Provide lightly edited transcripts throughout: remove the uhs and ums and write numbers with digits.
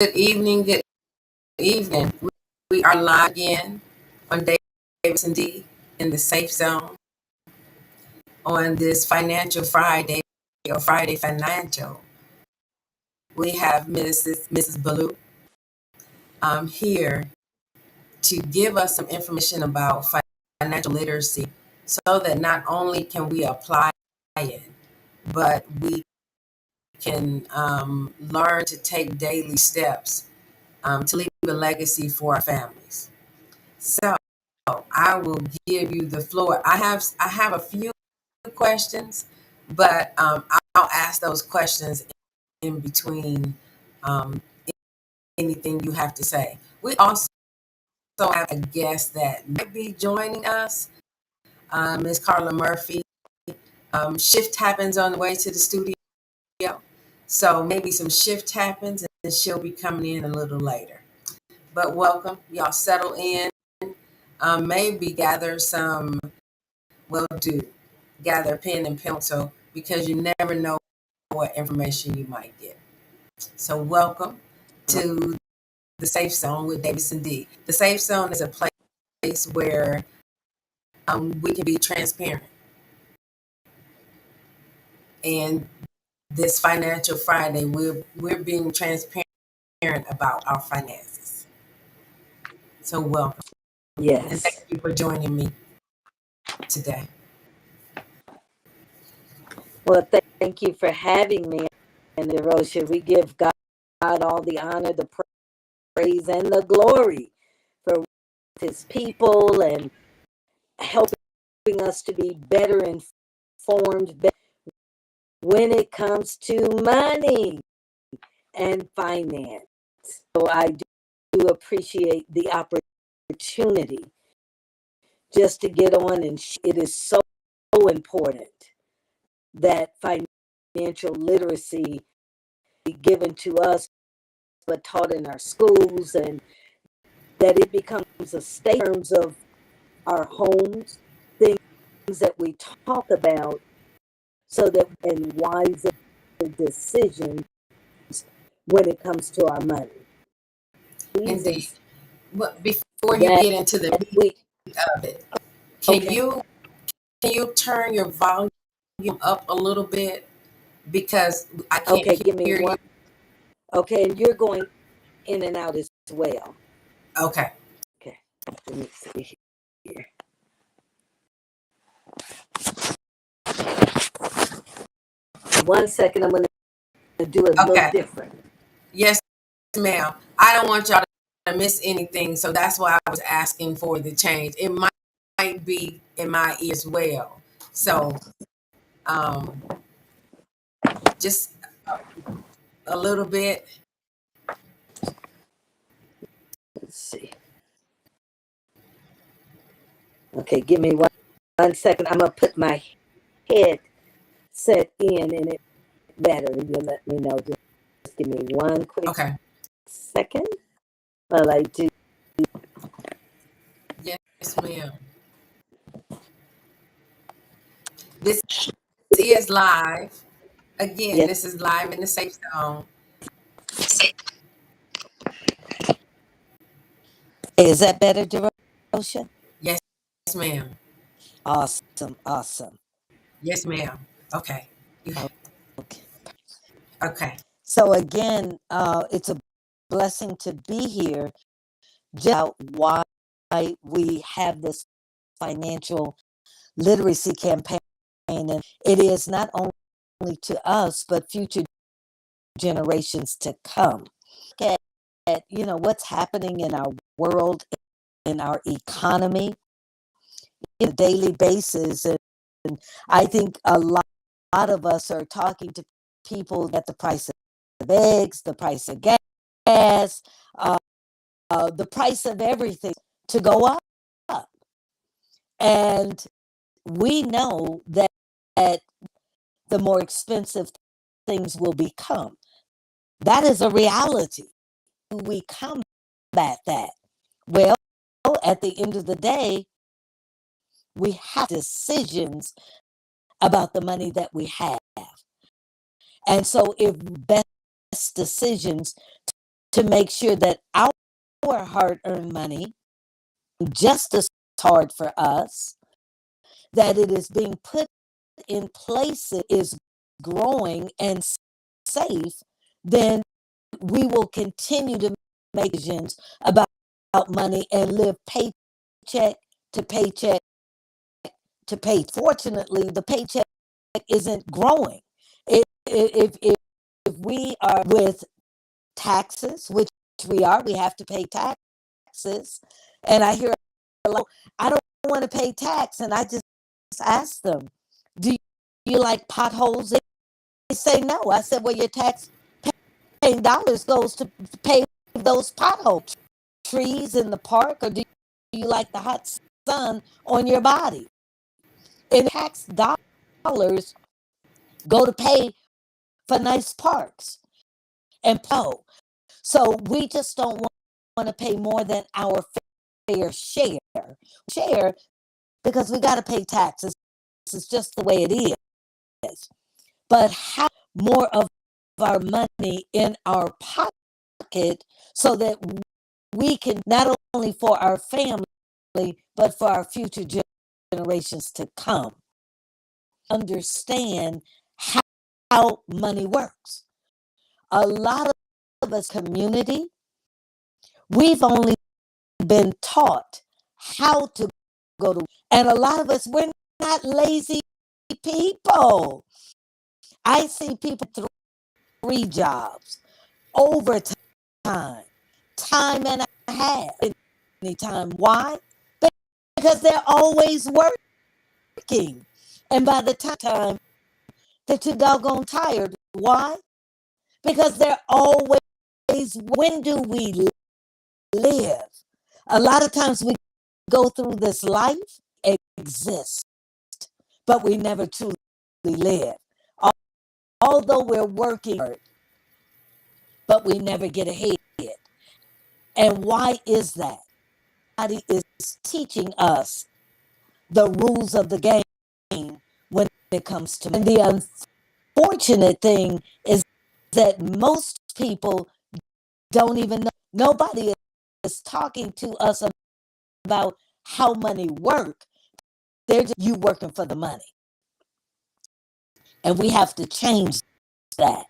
Good evening. Good evening. We are live again on Davis and D in the Safe Zone on this Financial Friday or Friday Financial. We have Mrs. Ballou here to give us some information about financial literacy so that not only can we apply it, but we can learn to take daily steps to leave a legacy for our families. So I will give you the floor. I have a few questions, but I'll ask those questions in between um, anything you have to say. We also have a guest that might be joining us, Ms. Carla Murphy. Shift happens on the way to the studio, so maybe some shift happens and she'll be coming in a little later. But welcome, y'all settle in. Maybe gather some, gather a pen and pencil because you never know what information you might get. So welcome to the Safe Zone with Davis and D. The Safe Zone is a place where we can be transparent. And this Financial Friday, we're being transparent about our finances. So welcome. Yes. And thank you for joining me today. Well, thank you for having me, and Derosha. We give God all the honor, the praise, and the glory for His people and helping us to be better informed when it comes to money and finance. So I do appreciate the opportunity just to get on, and it is so important that financial literacy be given to us but taught in our schools, and that it becomes a state in terms of our homes, things that we talk about, so that and wiser decisions when it comes to our money. Indeed. But before you get into the meat of it, can you turn your volume up a little bit because I can't hear you. Okay, and you're going in and out as well. Okay. Okay. Let me see here. One second, I'm going to do it a little different. Yes, ma'am. I don't want y'all to miss anything, so that's why I was asking for the change. It might be in my ear as well. So just a little bit. Let's see. Okay, give me one second. I'm going to put my headset in and it better. You'll let me know. Just give me one quick second while I do. Yes, ma'am. This is live. Again, This is live in the Safe Zone. Is that better, Derosha? Yes, ma'am. Awesome. Yes, ma'am. Okay. Okay. So again, it's a blessing to be here. Just why we have this financial literacy campaign, and it is not only to us but future generations to come. Look at what's happening in our world, in our economy, on a daily basis, and I think a lot of us are talking to people that the price of eggs, the price of gas, the price of everything to go up, and we know that the more expensive things will become. That is a reality. We combat that. Well, at the end of the day, we have decisions about the money that we have. And so if best decisions to make sure that our hard-earned money, just as hard for us, that it is being put in places is growing and safe, then we will continue to make decisions about money and live paycheck to paycheck to pay. Fortunately, the paycheck isn't growing. If we are with taxes, which we are, we have to pay taxes. And I hear a lot, I don't want to pay tax. And I just ask them, do you like potholes? They say no. I said, well, your tax paying dollars goes to pay those potholes. Trees in the park, or do you like the hot sun on your body? And tax dollars go to pay for nice parks and so we just don't want to pay more than our fair share because we got to pay taxes. It's just the way it is. But how more of our money in our pocket so that we can, not only for our family, but for our future generations to come, understand how money works. A lot of us community, we've only been taught how to go to, and a lot of us, we're not lazy people. I see people 3 jobs, overtime, time and a half, anytime. Why? Because they're always working. And by the time they're too doggone tired. Why? Because they're always, when do we live? A lot of times we go through this life, exist, but we never truly live. Although we're working hard, but we never get ahead. And why is that? Somebody is teaching us the rules of the game when it comes to. And the unfortunate thing is that most people don't even know. Nobody is talking to us about how money works. They're just you working for the money. And we have to change that.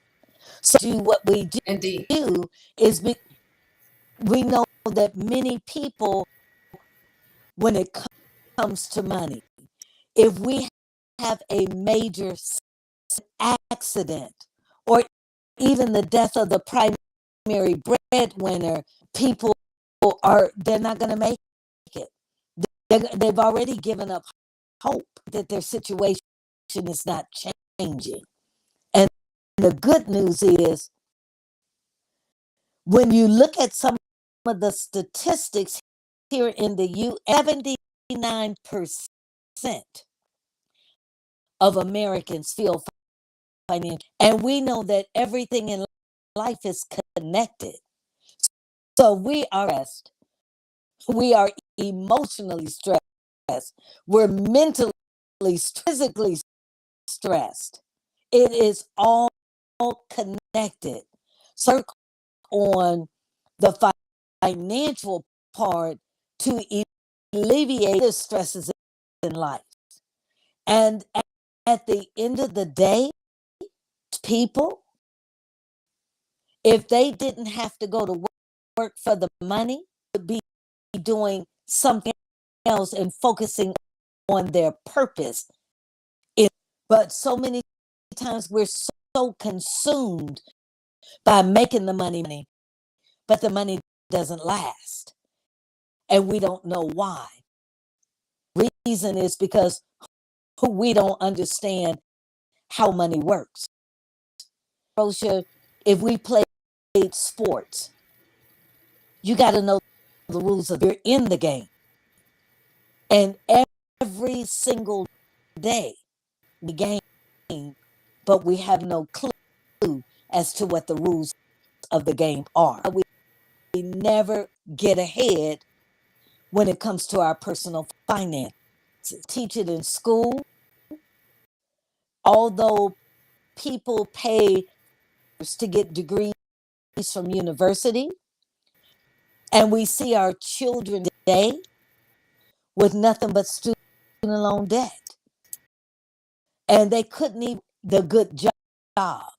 So what we do Indeed. is we know that many people, when it comes to money, if we have a major accident or even the death of the primary breadwinner, people they're not going to make it. They've already given up hope that their situation is not changing. And the good news is, when you look at some of the statistics here in the U, 79% of Americans feel financial, and we know that everything in life is connected. So we are stressed. We are emotionally stressed. We're mentally, physically stressed. It is all connected. So on the financial part to alleviate the stresses in life. And at the end of the day, people, if they didn't have to go to work for the money, would be doing something else and focusing on their purpose. But so many times we're so consumed by making the money, but the money doesn't last. And we don't know why. Reason is because we don't understand how money works. Rocia, if we played sports, you got to know the rules of you're in the game. And every single day we game, but we have no clue as to what the rules of the game are. We never get ahead when it comes to our personal finances. Teach it in school. Although people pay to get degrees from university, and we see our children today with nothing but student loan debt. And they couldn't even the good job.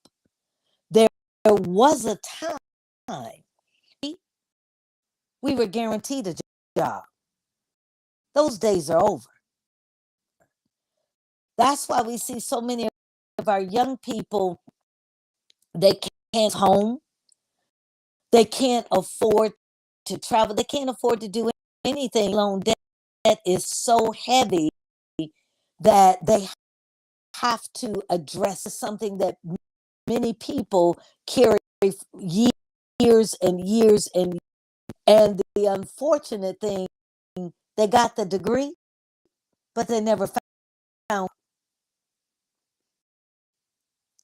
There was a time we were guaranteed a job. Those days are over. That's why we see so many of our young people, they can't home. They can't afford to travel. They can't afford to do anything. Loan debt is so heavy that they have to address something that many people carry years and years and the unfortunate thing, they got the degree, but they never found.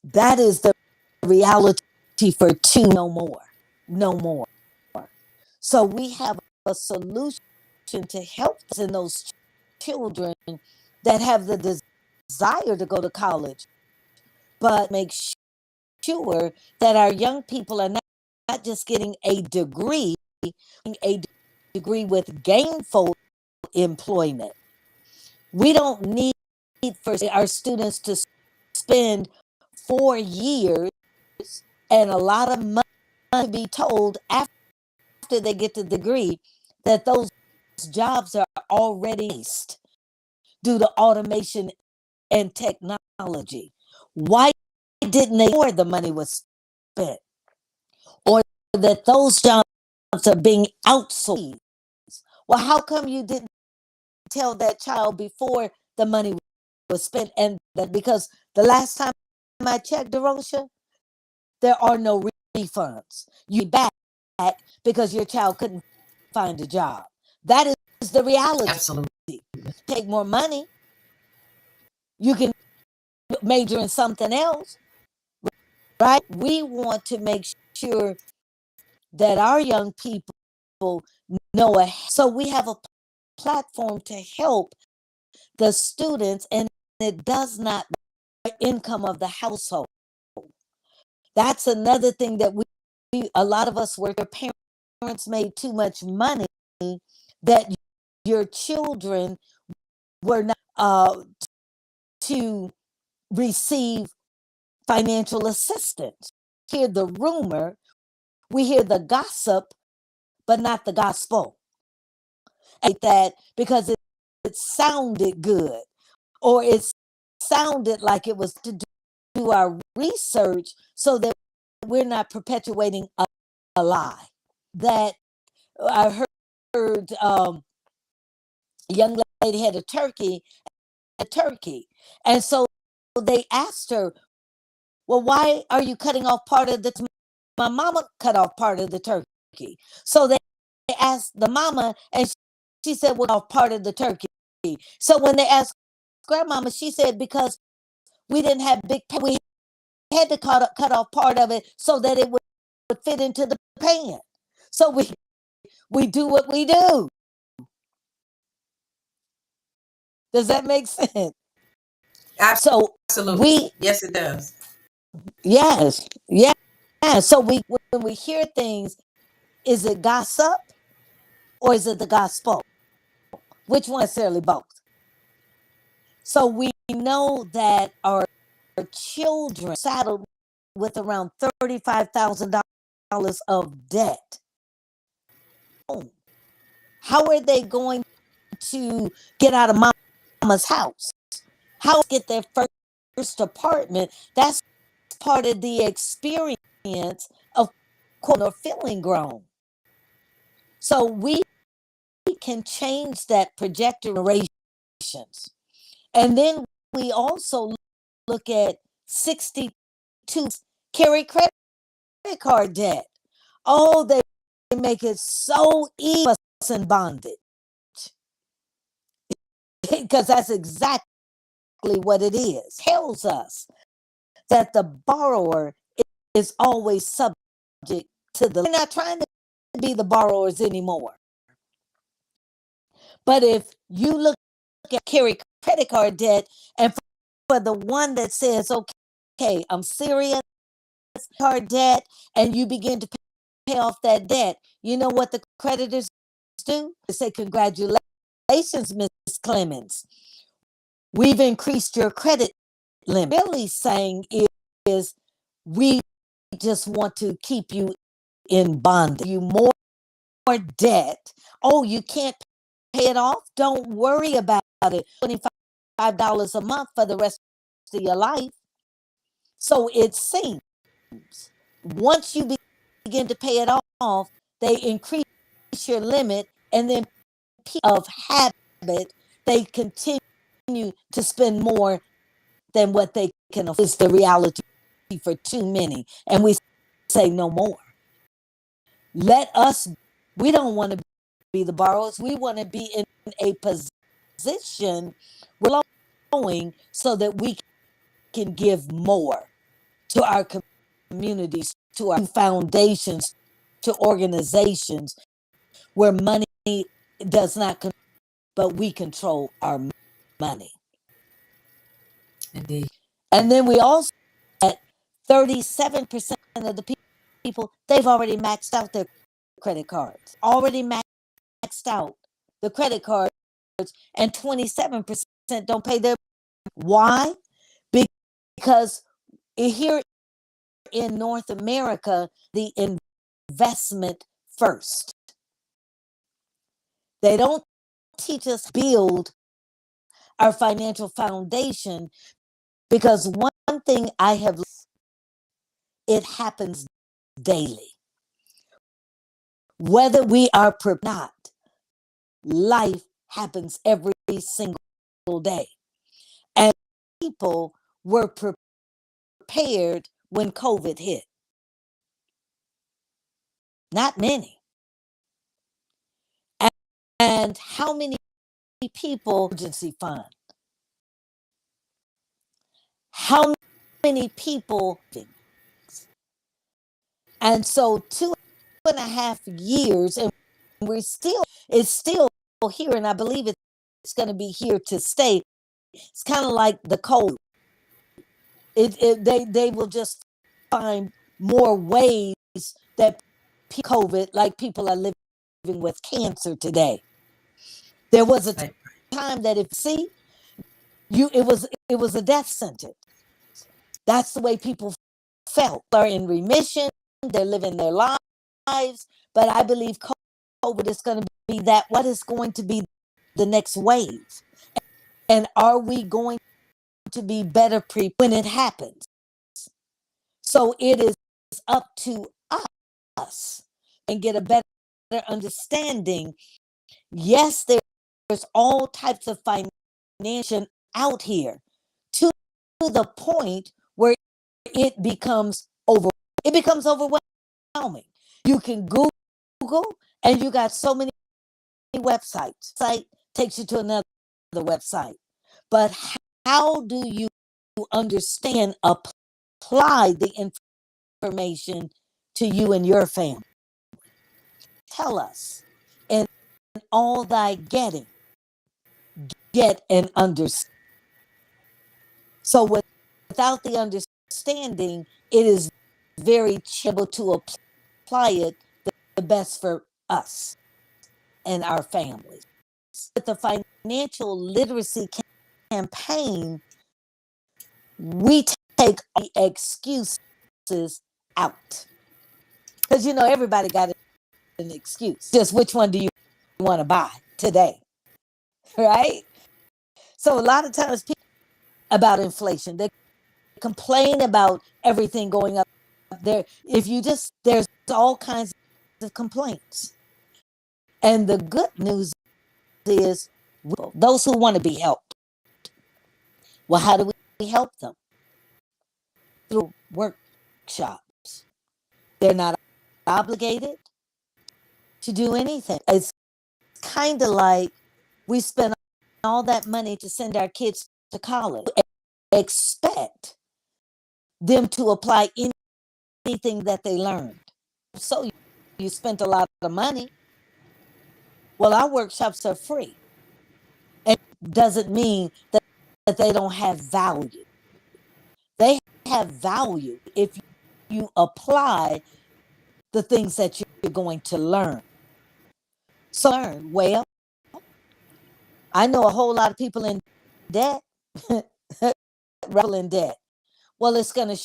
That is the reality for two, no more. So we have a solution to help in those children that have the desire to go to college, but make sure that our young people are not just getting a degree with gainful employment. We don't need for our students to spend 4 years and a lot of money to be told after they get the degree that those jobs are already based due to automation and technology. Why didn't they before the money was spent? Or that those jobs are being outsourced? Well, how come you didn't tell that child before the money was spent? And that because the last time I checked, DeRosha, there are no refunds. You back because your child couldn't find a job. That is the reality. Absolutely. Take more money. You can major in something else, right? We want to make sure that our young people know it. So we have a platform to help the students, and it does not income of the household. That's another thing that a lot of us where parents made too much money that your children were not to receive financial assistance. Hear the rumor, we hear the gossip, but not the gospel. And that because it sounded good, or it sounded like it was to do our research so that we're not perpetuating a lie. That I heard a young lady had a turkey, and so they asked her, well, why are you cutting off part of the my mama cut off part of the turkey. So they asked the mama, and she said, well, off part of the turkey. So when they asked grandmama, she said, because we didn't have big, we had to cut off part of it so that it would fit into the pan. So we do what we do. Does that make sense? Absolutely. So yes, it does. Yes. So when we hear things, is it gossip or is it the gospel? Which one? Necessarily both. So we know that our children saddled with around $35,000 of debt. How are they going to get out of mama's house? How get their first apartment? That's part of the experience of or feeling grown. So we can change that trajectory. And then we also look at 62 carry credit card debt. Oh, they make it so easy in bondage. Because that's exactly what it is. Tells us that the borrower is always subject to the. We're not trying to be the borrowers anymore. But if you look at carry credit card debt, and for the one that says, okay, I'm serious, card debt, and you begin to pay off that debt, you know what the creditors do? They say, congratulations, Miss Clemens. We've increased your credit limit. Really saying is we just want to keep you in bondage, you more debt. Oh, you can't pay it off? Don't worry about it. $25 a month for the rest of your life. So it seems once you begin to pay it off, they increase your limit, and then of habit, they continue to spend more than what they can afford. Is the reality for too many, and we say no more. Let us. We don't want to be the borrowers. We want to be in a position we're going so that we can give more to our communities, to our foundations, to organizations where money does not, but we control our money. Indeed. And then we also at 37% of the people, they've already maxed out their credit cards, already maxed out the credit cards, and 27% don't pay their. Why? Because here in North America, the investment first. They don't teach us build our financial foundation, because one thing I have, it happens daily. Whether we are prepared or not, life happens every single day. And people were prepared when COVID hit. Not many. And how many people emergency fund? How many people? And so 2.5 years, and it's still here, and I believe it's going to be here to stay. It's kind of like the cold. They will just find more ways that COVID, like people are living with cancer today. There was a time that it was a death sentence. That's the way people felt. They're in remission, they're living their lives, but I believe COVID is going to be that. What is going to be the next wave? And are we going to be better prepared when it happens? So it is up to us and get a better understanding. Yes, there's all types of financial out here to the point where it becomes overwhelming. You can Google, and you got so many websites. Site takes you to another website. But how do you understand, apply the information to you and your family? Tell us. In all thy getting, get and understand. So without the understanding, it is very able to apply it the best for us and our families. With the financial literacy campaign, we take the excuses out. Because everybody got an excuse. Just which one do you want to buy today? Right? So a lot of times people about inflation, they complain about everything going up there. There's all kinds of complaints. And the good news is those who want to be helped. Well, how do we help them? Through workshops. They're not obligated to do anything. It's kind of like we spend all that money to send our kids to college. Expect them to apply anything that they learned. So you spent a lot of money. Well, our workshops are free. It doesn't mean that they don't have value. They have value if you apply the things that you're going to learn. So learn, well, I know a whole lot of people in debt, in debt. Well, it's going to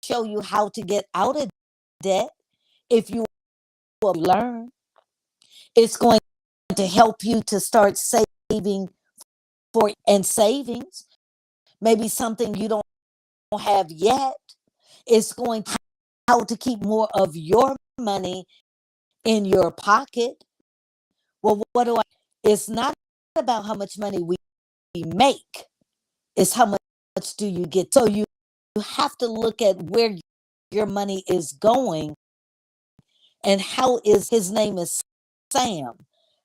show you how to get out of debt if you will learn. It's going to help you to start saving for and savings, maybe something you don't have yet. It's going to how to keep more of your money in your pocket. Well, what do I? It's not about how much money we make. It's how much do you get. So you have to look at where your money is going and how is his name is Sam.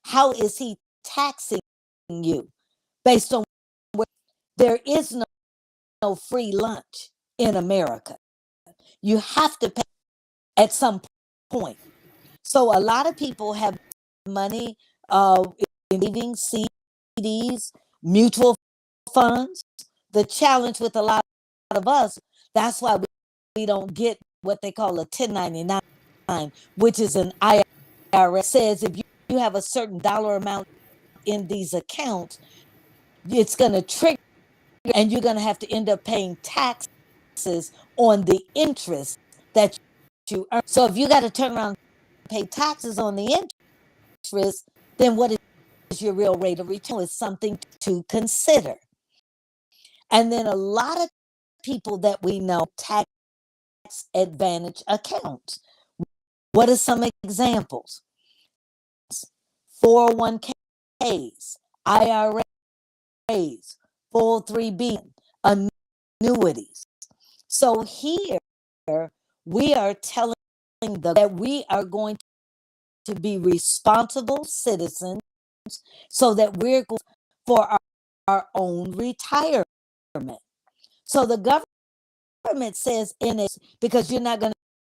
How is he taxing you based on where there is no free lunch in America. You have to pay at some point. So a lot of people have money in savings, CDs, mutual funds. The challenge with a lot of us, that's why we don't get what they call a 1099, which is an IRS. Says if you have a certain dollar amount in these accounts, it's going to trigger and you're going to have to end up paying taxes on the interest that you earn. So if you got to turn around and pay taxes on the interest, then what is your real rate of return? Is something to consider. And then a lot of people that we know tax advantage accounts. What are some examples? 401ks, IRAs, 403b, annuities. So here we are telling them that we are going to be responsible citizens so that we're going for our own retirement. So the government says in it, because you're not going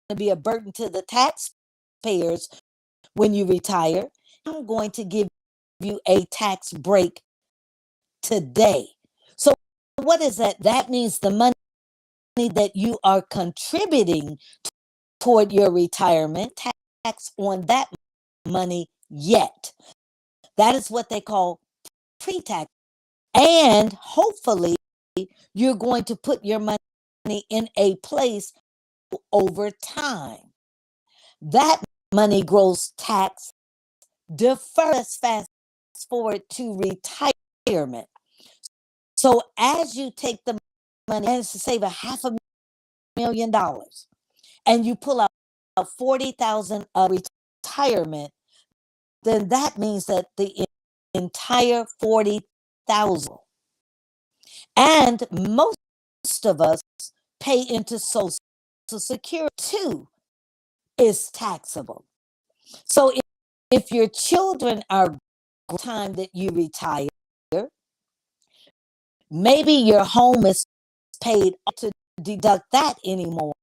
to be a burden to the taxpayers when you retire, I'm going to give you a tax break today. So what is that? That means the money that you are contributing toward your retirement, tax on that money yet. That is what they call pre-tax. And hopefully you're going to put your money in a place over time. That money grows tax deferred. Let's fast forward to retirement. So as you take the money and to save $500,000 and you pull out 40,000 of retirement, then that means that the entire 40,000. And most of us pay into Social Security too is taxable. So if your children are time that you retire, maybe your home is paid to deduct that anymore.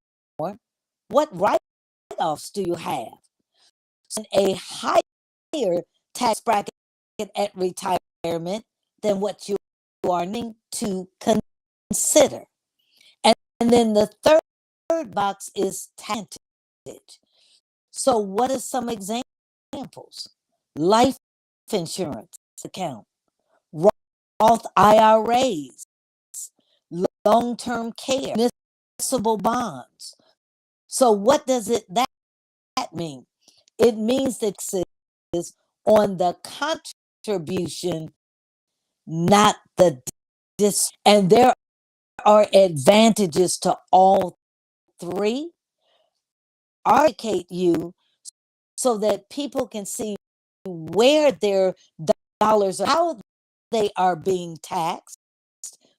What write-offs do you have? And a higher tax bracket at retirement than what you are needing to consider. And then the third box is tax. So what are some examples? Life insurance account, Roth IRAs, long-term care, municipal bonds. So what does that mean? It means that it is on the contribution, not the dis. And there are advantages to all three. Educate you so that people can see where their dollars are, how they are being taxed,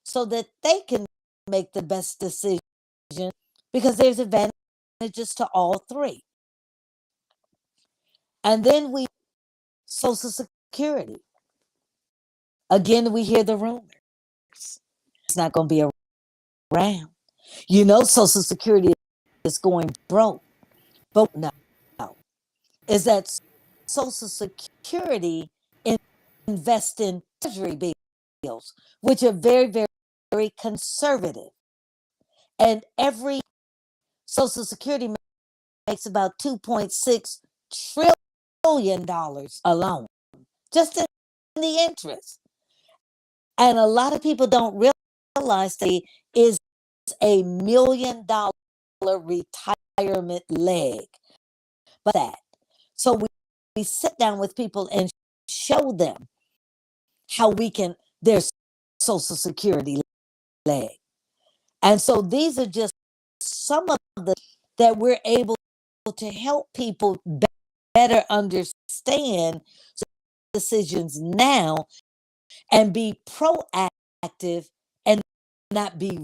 so that they can make the best decision, because there's advantages to all three. And then we Social Security. Again, we hear the rumors. It's not going to be around. You know, Social Security is going broke. But no, is that Social Security invest in treasury bills, which are very, very, very conservative. And every Social Security makes about $2.6 trillion alone, just in the interest. And a lot of people don't realize that is $1 million retirement leg. But that. So we sit down with people and show them how we can, their Social Security leg. And so these are just some of the that we're able to help people better understand decisions now and be proactive and not be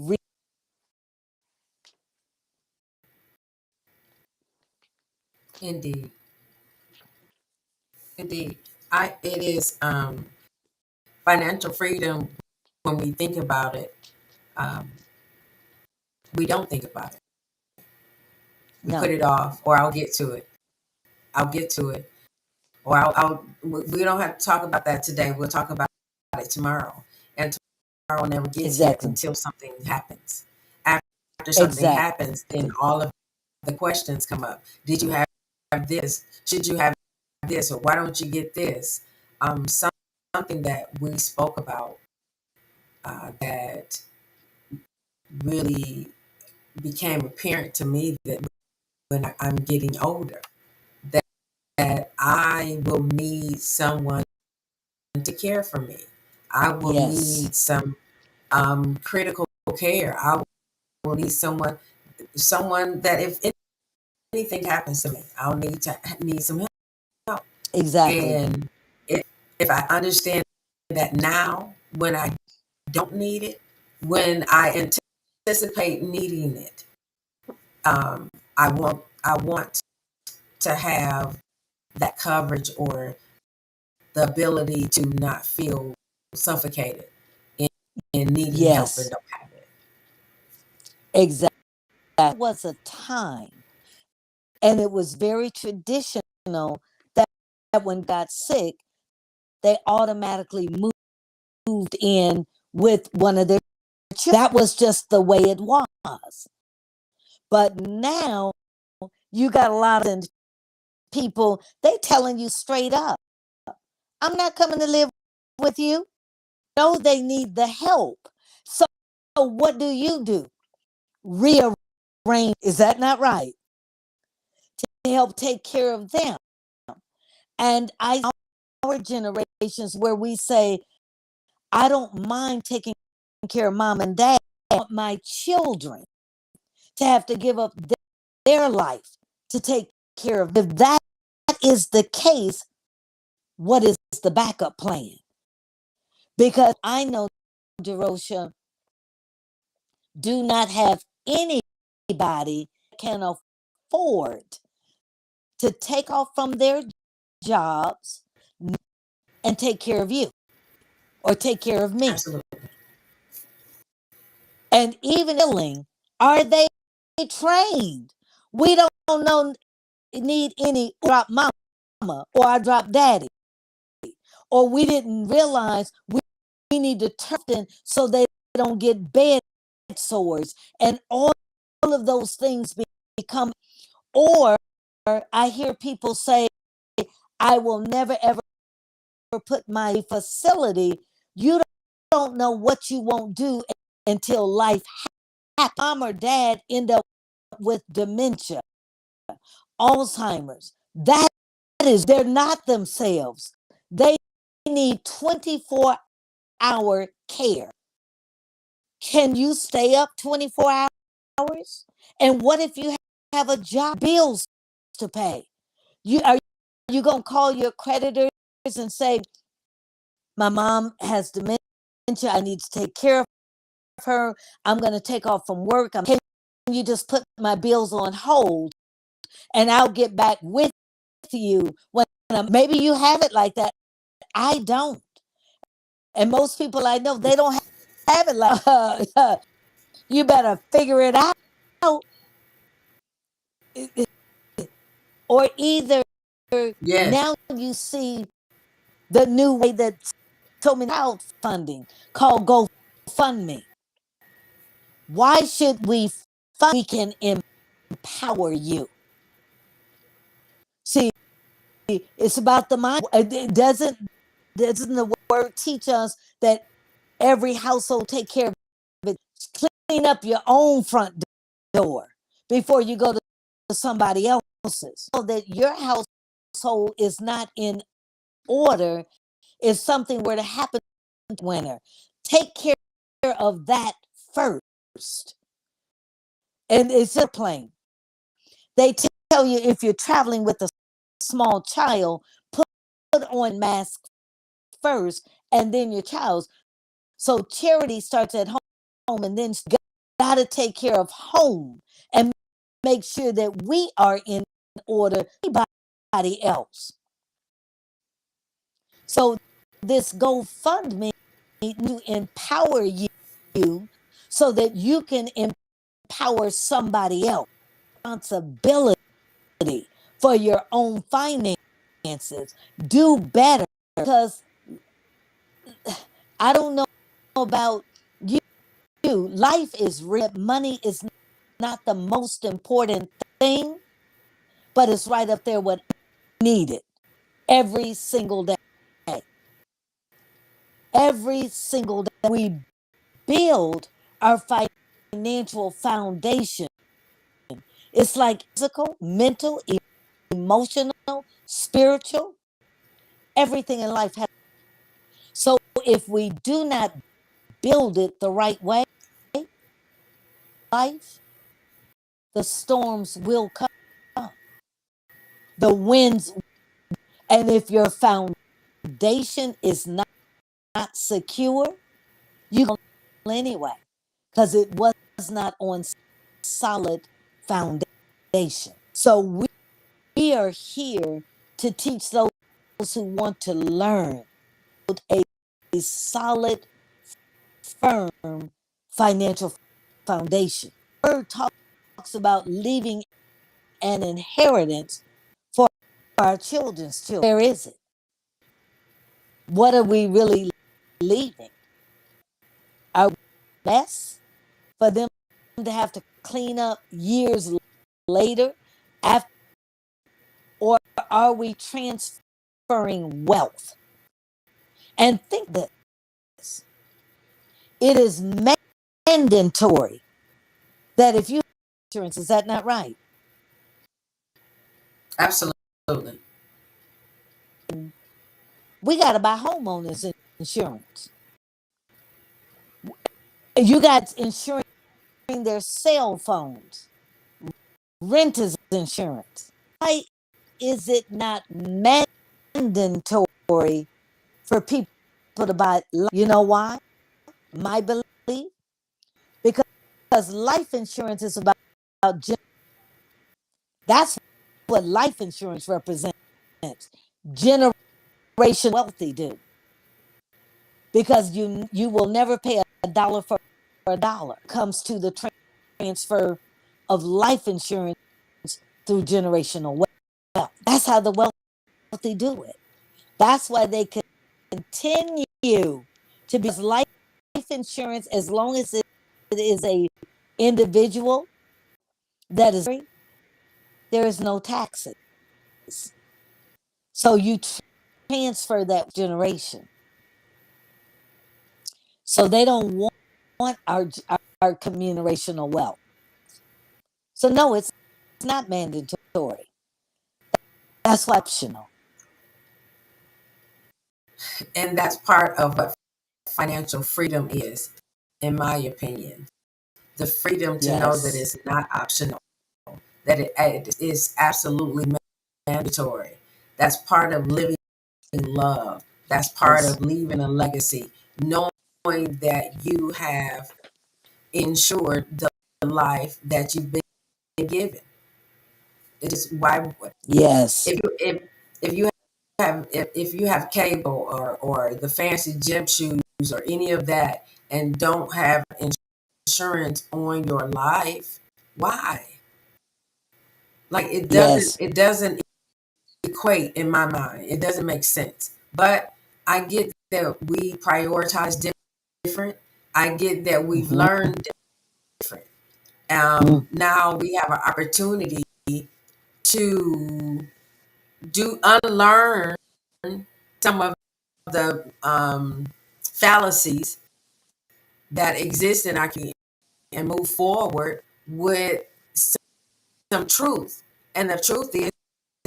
Indeed. Indeed. It is financial freedom when we think about it. Um, we don't think about it. We no. put it off, or I'll get to it. I'll get to it. Or we don't have to talk about that today. We'll talk about it tomorrow. And tomorrow never gets here Exactly. until something happens. After something happens, then all of the questions come up. Did you have this? Should you have this? Or why don't you get this? Something that we spoke about that really became apparent to me that when I'm getting older, that I will need someone to care for me. I will Yes. need some critical care. I will need someone that if anything happens to me, I'll need some help. Exactly. And if I understand that now, when I don't need it, when I anticipate needing it, I want to have that coverage or the ability to not feel suffocated in needing help and Yes. don't have it. Exactly. There was a time, and it was very traditional that when got sick, they automatically moved in with one of their children. That was just the way it was. But now you got a lot of people, they telling you straight up, I'm not coming to live with you. No, they need the help. So what do? Rearrange. Is that not right? To help take care of them. And our generations where we say, I don't mind taking care of mom and dad. I want my children to have to give up their life to take care of. If that is the case, what is the backup plan? Because I know, Jerosha, do not have anybody can afford to take off from their jobs and take care of you or take care of me. Absolutely. And even willing, are they trained? We don't know need any drop mama or I drop daddy. Or we didn't realize we need to turn them so they don't get bed sores and all of those things become. Or I hear people say, I will never ever put my facility. You don't know what you won't do until life happens. Mom or dad end up with dementia, Alzheimer's. That is, they're not themselves. They need 24-hour care. Can you stay up 24 hours? And what if you have a job, bills to pay? Are you going to call your creditors and say, my mom has dementia, I need to take care of her, I'm going to take off from work, can you just put my bills on hold and I'll get back with you when maybe you have it like that. I don't. And most people I know, they don't have it like you better figure it out. Or either Yes. now you see the new way that's so many crowdfunding called GoFundMe. Why should we fund? We can empower you. it's about the mind. It doesn't the word teach us that every household take care of it? Clean up your own front door before you go to somebody else's. So that your household is not in order if something were to happen winter. Take care of that first. And it's a plane. They tell you if you're traveling with a small child, put on mask first and then your child's. So charity starts at home, and then got to take care of home and make sure that we are in order. Anybody else. So this GoFundMe to empower you so that you can empower somebody else. Responsibility for your own finances. Do better, because I don't know about you. Life is real. Money is not the most important thing, but it's right up there what needed every single day. Every single day we build our financial foundation. It's like physical, mental, emotional, spiritual, everything in life has. So if we do not build it the right way, life, the storms will come, the winds, and if your foundation is not secure, you go anyway, because it was not on solid foundation. So we are here to teach those who want to learn a solid, firm financial foundation. The word talks about leaving an inheritance for our children's children. Where is it? What are we really leaving? Our mess for them to have to clean up years later, after, or are we transferring wealth? And think this: it is mandatory that if you have insurance, is that not right? Absolutely. We got to buy homeowners insurance. You got insurance their cell phones, renters insurance. Why is it not mandatory for people to buy? You know why? My belief, because life insurance is about that's what life insurance represents. Generation wealthy do, because you will never pay a dollar for a dollar. Comes to the transfer of life insurance through generational wealth. That's how the wealthy do it. That's why they continue to be life insurance as long as it is a individual that is free, there is no taxes. So you transfer that generation. So they don't want our communerational wealth. So no, it's not mandatory. That's why optional. And that's part of what financial freedom is, in my opinion. The freedom to know that Yes. it's not optional, that it is absolutely mandatory. That's part of living love. That's part Yes. of leaving a legacy, knowing that you have ensured the life that you've been given. It is why Yes. if you if you have cable or the fancy gym shoes or any of that and don't have insurance on your life, why? Like Yes. it doesn't equate in my mind. It doesn't make sense. But I get that we prioritize different. I get that we've learned different. Now we have an opportunity to do unlearn some of the fallacies that exist in our community and move forward with some truth. And the truth is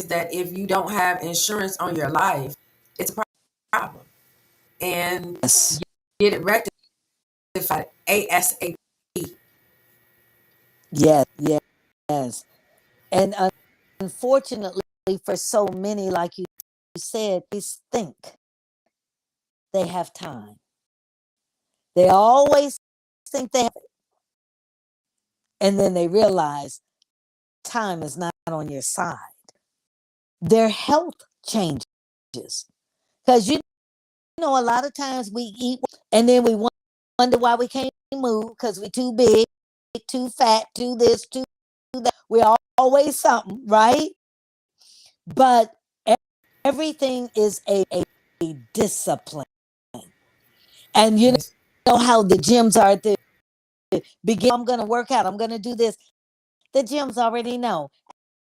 that if you don't have insurance on your life, it's a problem. And Yes. get it rectified ASAP. Yes. Yes. And unfortunately, for so many, like you said, they think they have time. They always think they have it. And then they realize time is not on your side. Their health changes. Because you know, a lot of times we eat and then we wonder why we can't move because we're too big, too fat, too this, too that. We're always something, right? But everything is a discipline. And you Yes. know how the gyms are at the beginning. I'm going to work out. I'm going to do this. The gyms already know.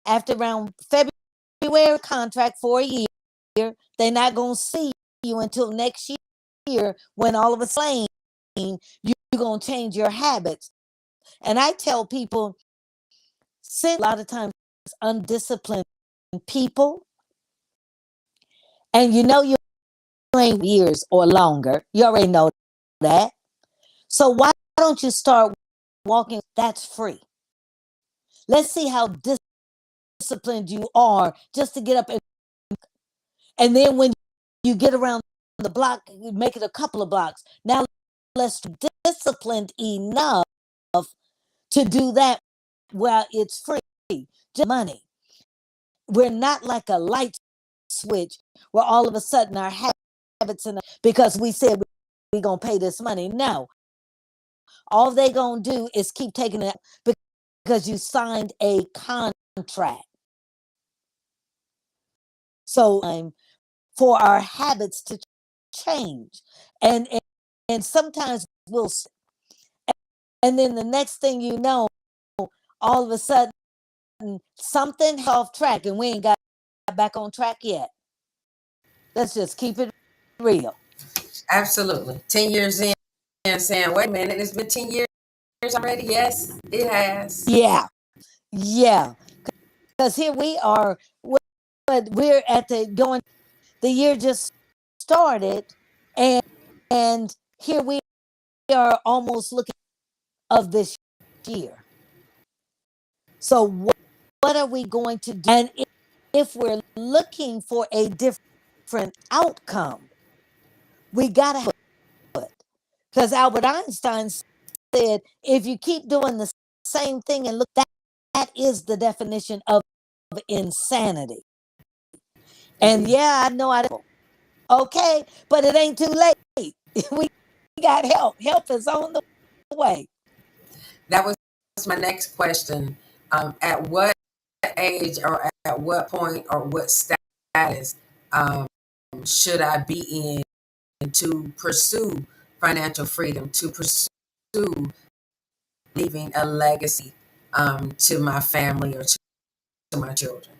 After around February contract for a year, they're not going to see you until next year when all of a sudden you're going to change your habits. And I tell people, a lot of times undisciplined people, and you know you ain't years or longer. You already know that. So why don't you start walking? That's free. Let's see how disciplined you are just to get up and then when you get around the block, you make it a couple of blocks. Now let's disciplined enough to do that while it's free. Just money. We're not like a light switch where all of a sudden our habits because we said we're gonna pay this money. No, all they gonna do is keep taking it because you signed a contract. So for our habits to change, and sometimes we'll, and then the next thing you know, all of a sudden something off track, and we ain't got back on track yet. Let's just keep it real. Absolutely. 10 years in and saying, wait a minute, it's been 10 years already. Yes, it has. Yeah, yeah. Because here we are, but we're at the year just started, and here we are almost looking of this year. So what are we going to do? And if we're looking for a different outcome, we gotta have it. Because Albert Einstein said, if you keep doing the same thing and look, that is the definition of insanity. And yeah, I know I don't. Okay, but it ain't too late. We got help. Help is on the way. That was my next question. At what age or at what point or what status should I be in to pursue financial freedom, to pursue leaving a legacy to my family or to my children?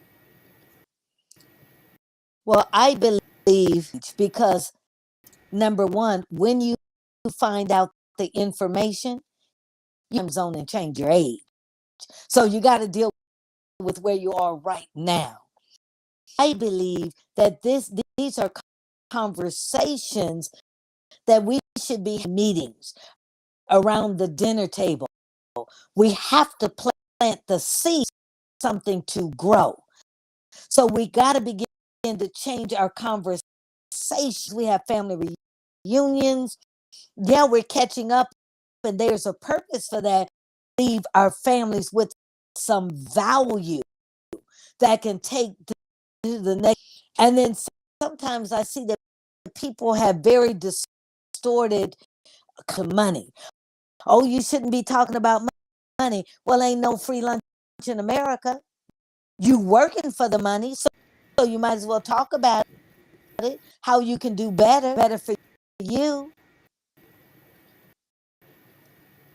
Well, I believe because number one, when you find out the information, you time zone and change your age. So you got to deal with where you are right now. I believe that these are conversations that we should be meetings around the dinner table. We have to plant the seed, something to grow. So we got to begin to change our conversations. We have family reunions. Yeah, we're catching up, and there's a purpose for that. Leave our families with some value that can take to the next. And then sometimes I see that people have very distorted money. Oh, you shouldn't be talking about money. Well, ain't no free lunch in America. You working for the money, so you might as well talk about it, how you can do better for you.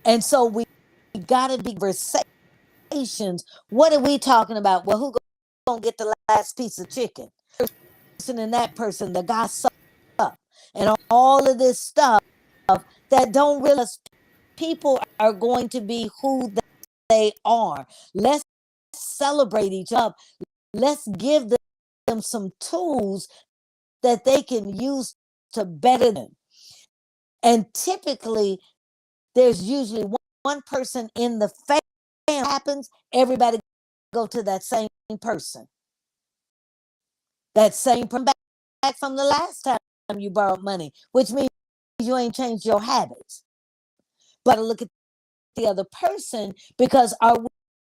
And so we got to be conversations. What are we talking about? Well, who gonna get the last piece of chicken. Person and that person, the gossip, and all of this stuff that don't realize people are going to be who they are. Let's celebrate each other. Let's give them some tools that they can use to better them. And typically, there's usually one person in the family. Happens, everybody go to that same person. That same person back from the last time you borrowed money, which means you ain't changed your habits. But look at the other person, because are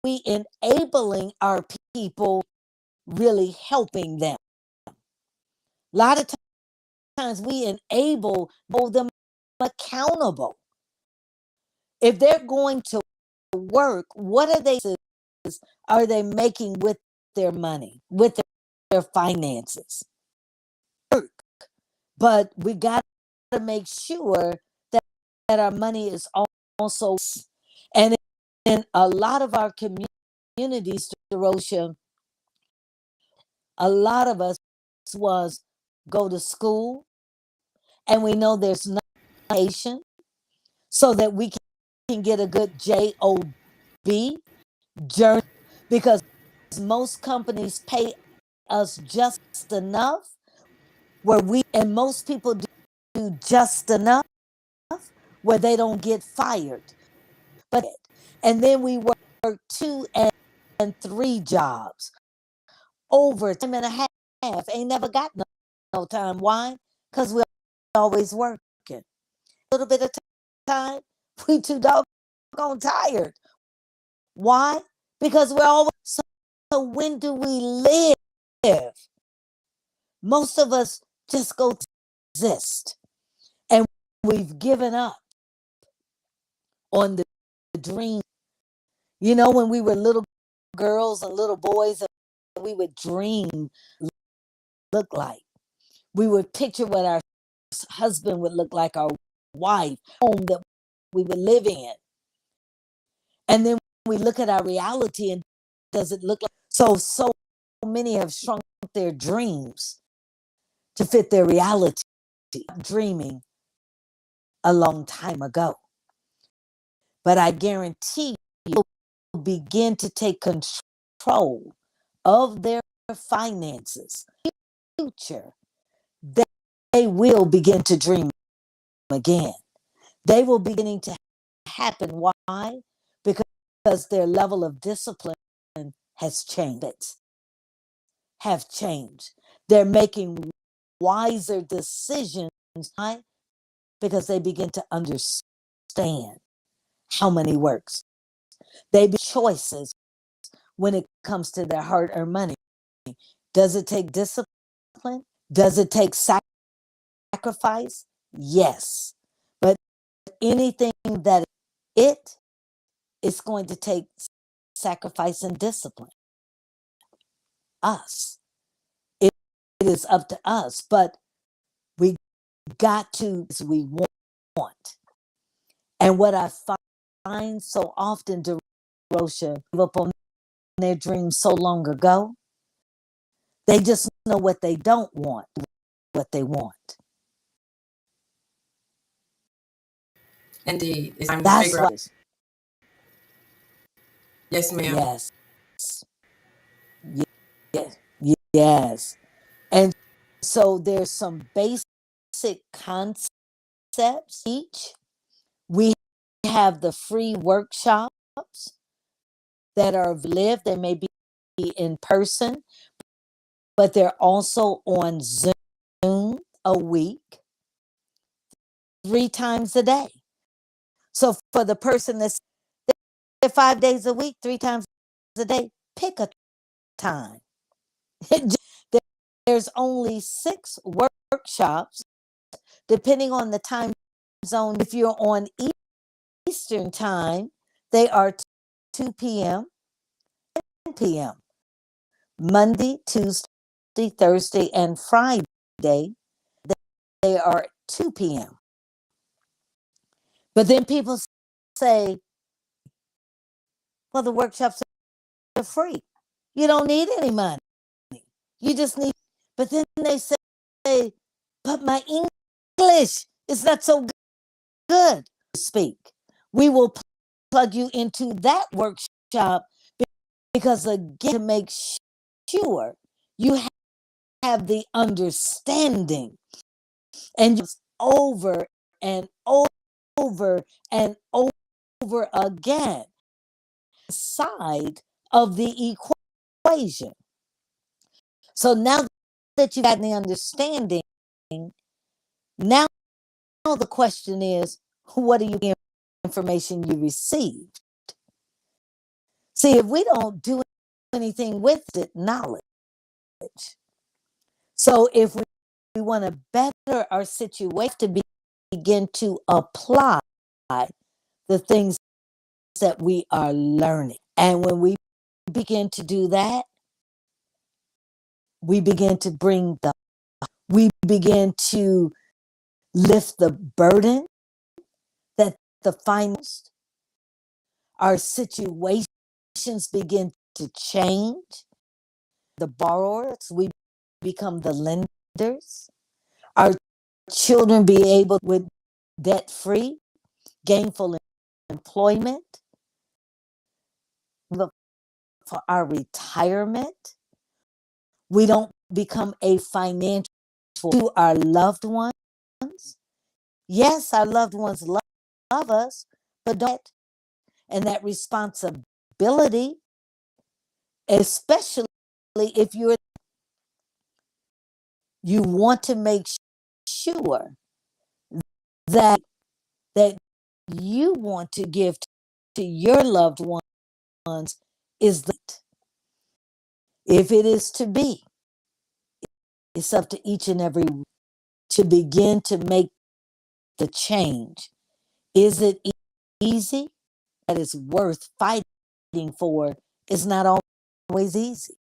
we enabling our people, really helping them? A lot of times we enable, hold them accountable. If they're going to work, what are they making with their money, with their finances? But we got to make sure that our money is also, and in a lot of our communities, Derosha, a lot of us was go to school, and we know there's no education, so that we can get a good job journey, because most companies pay us just enough, and most people do just enough where they don't get fired. And then we work 2 and 3 jobs over time and a half. Ain't never got no time. Why? Because we're always working. A little bit of time, we too doggone tired. Why? Because we're always. So when do we live? Most of us just go to exist, and we've given up on the dream. You know, when we were little girls and little boys, we would dream look like. We would picture what our husband would look like, our wife, home that we would live in. And then we look at our reality, and does it look like so many have shrunk their dreams to fit their reality, dreaming a long time ago. But I guarantee you will begin to take control of their finances. Future, they will begin to dream again. They will beginning to happen. Why? Because their level of discipline has changed. Have changed. They're making wiser decisions. Why? Because they begin to understand how money works. They make choices when it comes to their hard-earned money. Does it take discipline? Does it take sacrifice? Yes. But anything that it's going to take sacrifice and discipline. Us. It is up to us, but we got to, we want. And what I find so often, Derosha, give up on their dreams so long ago, they just know what they don't want, what they want. Indeed. It's time to That's figure out. right. Yes, ma'am. Yes. Yes. Yes. And so there's some basic concepts each. We have the free workshops that are live. They may be in person, but they're also on Zoom a week, 3 times a day. So for the person that's there 5 days a week, 3 times a day, pick a time. There's only 6 workshops, depending on the time zone. If you're on Eastern time, they are 2 p.m., 10 p.m. Monday, Tuesday, Thursday, and Friday, they are 2 p.m. But then people say, well, the workshops are free. You don't need any money. You just need, but then they say, but my English is not so good to speak. We will plug you into that workshop because, again, to make sure you have the understanding, and just over and over and over again side of the equation. So now that you've gotten the understanding, now the question is, what are you getting information you received? See, if we don't do anything with it, knowledge. So if we want to better our situation, to begin to apply the things that we are learning. And when we begin to do that, we begin to we begin to lift the burden that the finance, our situations begin to change. The borrowers, we become the lenders. Our children be able, with debt-free, gainful employment, for our retirement. We don't become a financial to our loved ones. Yes, our loved ones love us, but don't. And that responsibility, especially if you want to make sure that you want to give to your loved ones, is that if it is to be, it's up to each and every to begin to make the change. Is it easy? That is worth fighting for. It's not always easy,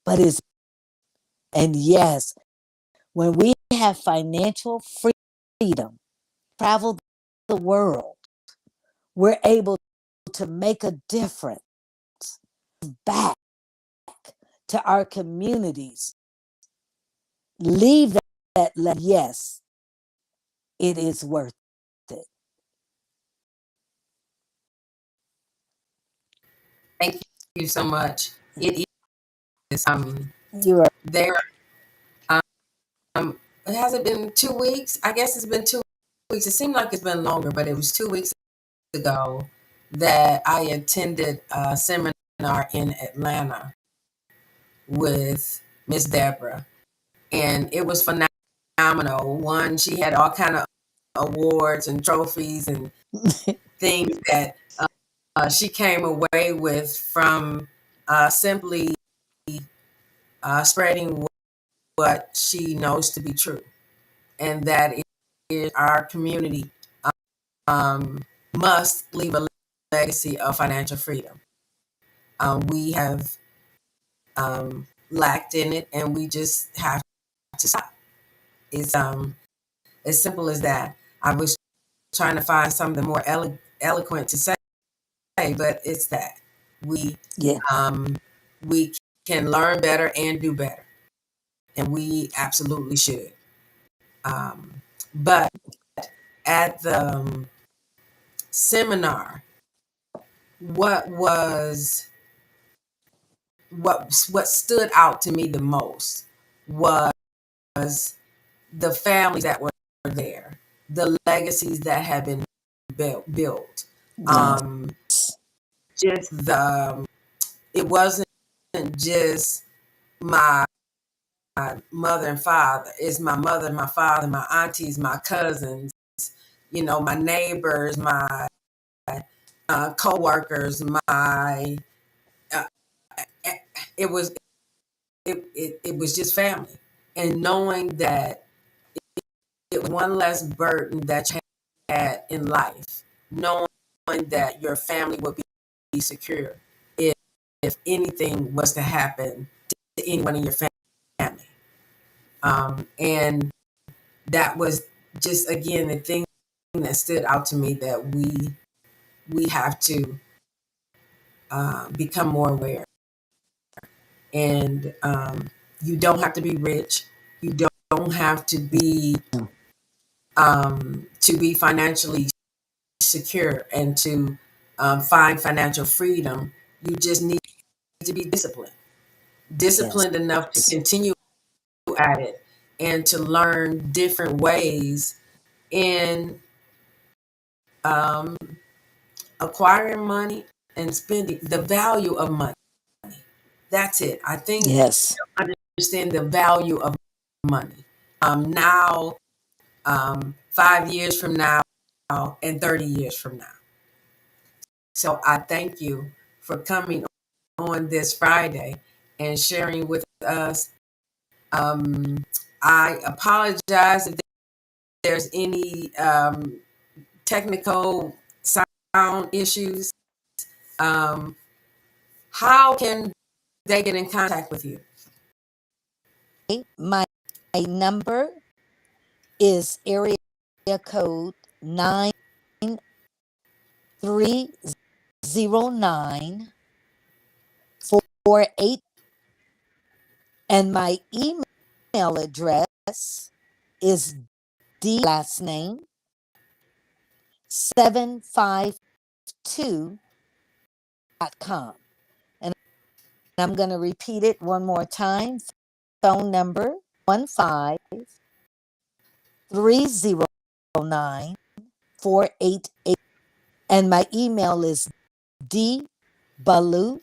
but it's, and yes, when we have financial freedom, travel the world, we're able to make a difference back to our communities. Leave that yes, it is worth it. Thank you so much. It is You are there. It hasn't been 2 weeks. I guess it's been 2 weeks. It seemed like it's been longer, but it was 2 weeks ago that I attended a seminar in Atlanta with Miss Deborah, and it was phenomenal. One, she had all kind of awards and trophies and things that she came away with from simply spreading what she knows to be true, and that is our community must leave a legacy of financial freedom. We have lacked in it, and we just have to stop. It's as simple as that. I was trying to find something more eloquent to say, but it's that we yeah. we can learn better and do better, and we absolutely should. But at the seminar, what was what stood out to me the most was the families that were there, the legacies that have been built. Yes. Just the it wasn't just my mother and father. It's my mother, my father, my aunties, my cousins, my neighbors, my co-workers, my it was it was just family, and knowing that it was one less burden that you had in life, knowing that your family would be secure if anything was to happen to anyone in your family. And that was just, again, the thing that stood out to me, that we have to become more aware. And you don't have to be rich. You don't have to be financially secure and to find financial freedom. You just need to be Yes. disciplined enough to continue at it and to learn different ways in um, acquiring money and spending the value of money. That's it. I think Yes. understand the value of money. Now, 5 years from now, and 30 years from now. So I thank you for coming on this Friday and sharing with us. Um, I apologize if there's any technical sound issues. Um, how can they get in contact with you? My number is area code 9309 48, and my email address is D last name 752.com. And I'm going to repeat it one more time. Phone number 15309 and my email is dbalu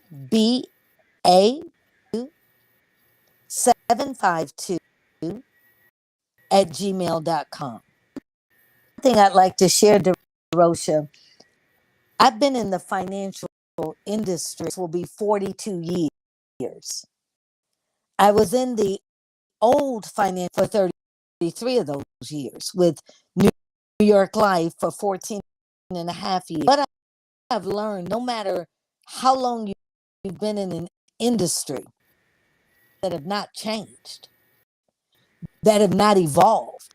ba752 at gmail.com. One thing I'd like to share, DeRosha, I've been in the financial industry, this will be 42 years. I was in the old finance for 33 of those years, with New York Life for 14 and a half years. But I've learned, no matter how long you've been in an industry, that have not changed, that have not evolved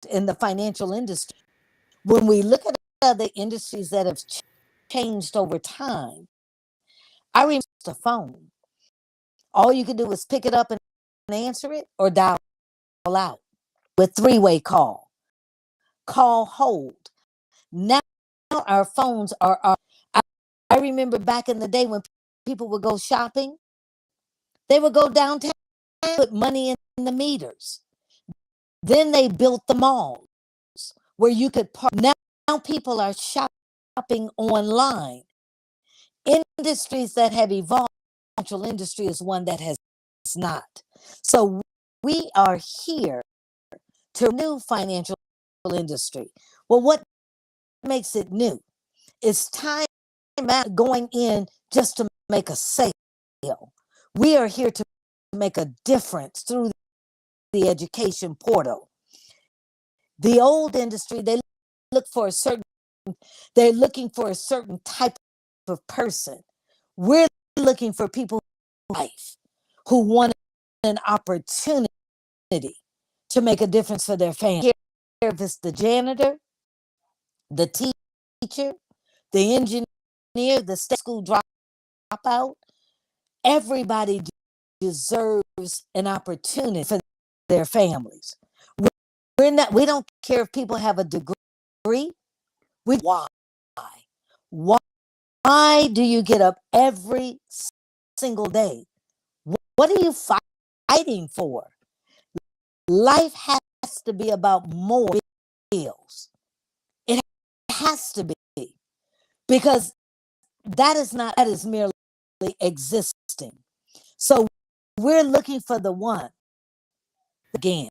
in the financial industry. When we look at other industries that have changed over time, I remember the phone. All you could do was pick it up and answer it or dial out with three-way call hold. Now our phones are I remember back in the day when people would go shopping, they would go downtown, put money in the meters. Then they built the malls where you could park. Now people are shopping online. Industries that have evolved, the financial industry is one that has not. So we are here to new financial industry. Well, what makes it new? It's time out going in just to make a sale. We are here to make a difference through the education portal. The old industry, look for a certain, they're looking for a certain type of person. We're looking for people in life who want an opportunity to make a difference for their family. If it's the janitor, the teacher, the engineer, the state school dropout, everybody deserves an opportunity for their families. We don't care if people have a degree. Why? Why do you get up every single day? What are you fighting for? Life has to be about more bills. It has to be, because that is merely existing. So we're looking for the one. Again,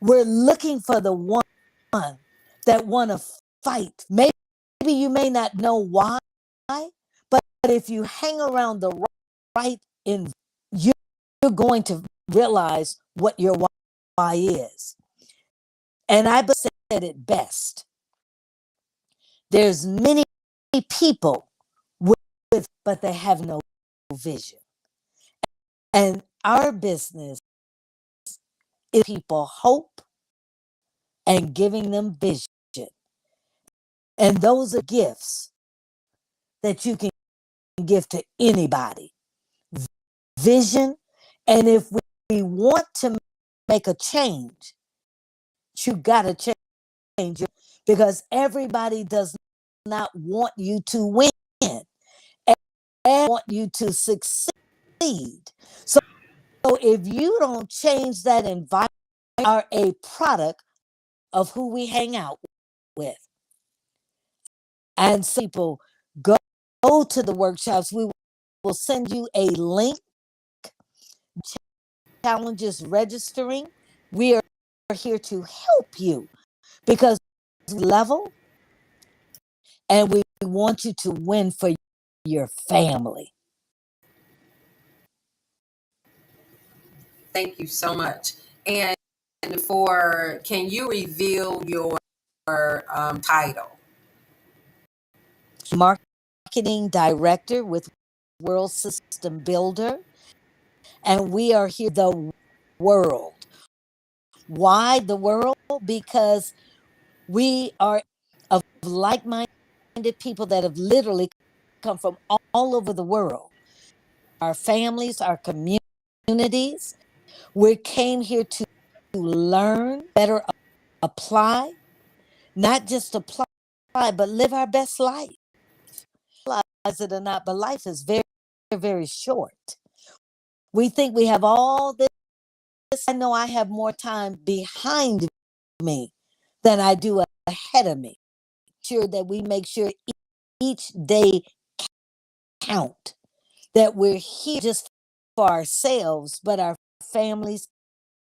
we're looking for the one that want to fight. Maybe you may not know why, but if you hang around the right in, you're going to realize what your why is. And I said it best. There's many people but they have no vision. And our business is people hope and giving them vision. And those are gifts that you can give to anybody. vision. And if we want to make a change, you got to change it, because everybody does not want you to win. They want you to succeed. So if you don't change that environment, we are a product of who we hang out with. And so people go to the workshops. We will send you a link. Challenges registering. We are here to help you, because we level and we want you to win for your family. Thank you so much. And can you reveal your title? Marketing director with World System Builder. And we are here the world. Why the world? Because we are of like-minded people that have literally come from all over the world. Our families, our communities. We came here to learn, better apply, not just apply, but live our best life. Realize it or not, but life is very, very short. We think we have all this. I know I have more time behind me than I do ahead of me. Sure that we make sure each day count, that we're here just for ourselves, but our families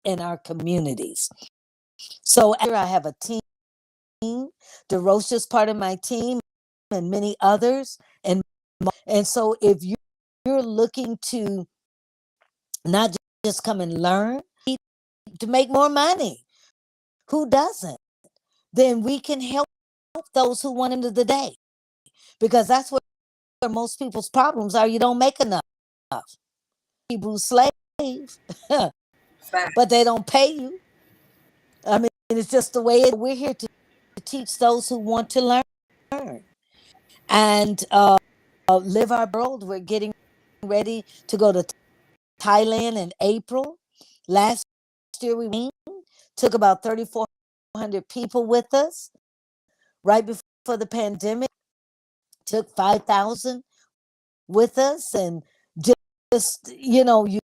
and our communities. So after I have a team, DeRocha's part of my team, and many others. And so if you're looking to not just come and learn, to make more money, who doesn't? Then we can help those who want into the day, because that's where most people's problems are. You don't make enough. Hebrew slave, but they don't pay you. I mean, it's just the way we're here to teach those who want to learn and live our world. We're getting ready to go to Thailand in April. Last year we took about 3,400 people with us. Right before the pandemic, took 5,000 with us, and just you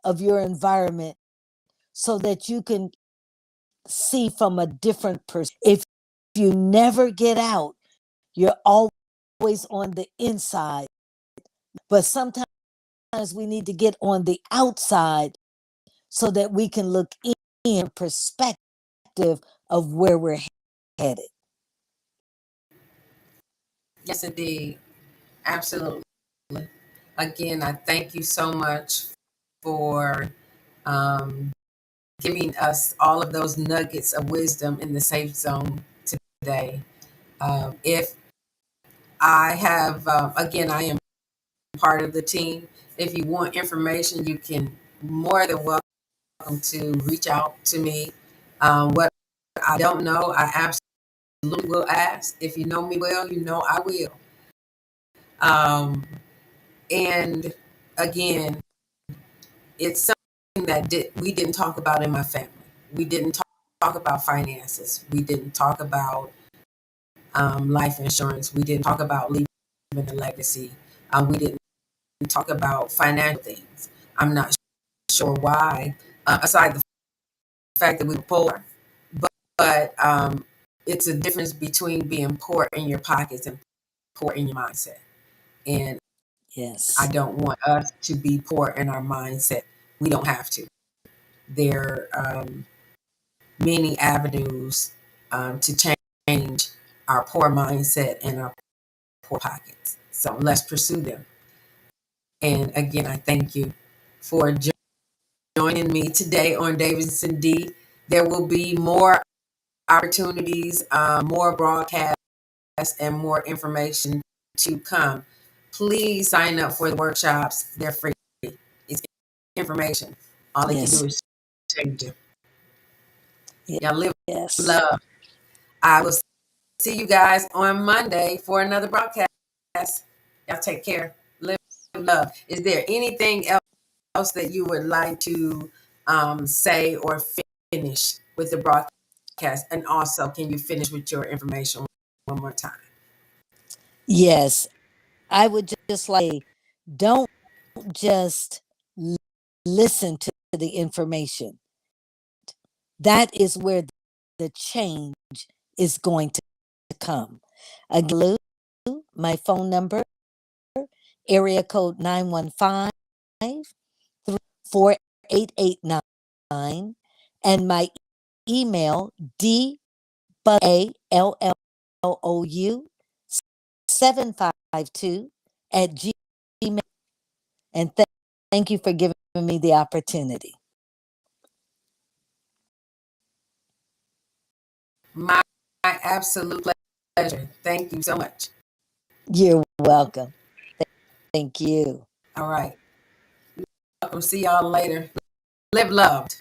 of your environment, so that you can see from a different perspective. If you never get out, you're always on the inside. But sometimes we need to get on the outside so that we can look in perspective of where we're headed. Yes, indeed. Absolutely. Again, I thank you so much for giving us all of those nuggets of wisdom in the safe zone today. If I have, again, I am part of the team. If you want information, you can more than welcome to reach out to me. What I don't know, I absolutely will ask. If you know me well, you know I will. And again, it's something that we didn't talk about in my family. We didn't talk about finances. We didn't talk about life insurance. We didn't talk about leaving a legacy. We didn't talk about financial things. I'm not sure why, aside the fact that we were poor, but it's a difference between being poor in your pockets and poor in your mindset. And Yes, I don't want us to be poor in our mindset. We don't have to. There are many avenues to change our poor mindset and our poor pockets. So let's pursue them. And again, I thank you for joining me today on Davidson D. There will be more opportunities, more broadcasts, and more information to come. Please sign up for the workshops. They're free. It's information. All they can do is change you. Y'all live love. I will see you guys on Monday for another broadcast. Y'all take care. Live love. Is there anything else else that you would like to say or finish with the broadcast? And also, can you finish with your information one more time? Yes, I would just like, don't just listen to the information. That is where the change is going to come. Again, my phone number, area code 915-4889, and my email, DALLOU 752 at gmail. And thank you for giving me the opportunity. My absolute pleasure. Thank you so much. You're welcome. Thank you. All right. Welcome. See y'all later. Live loved.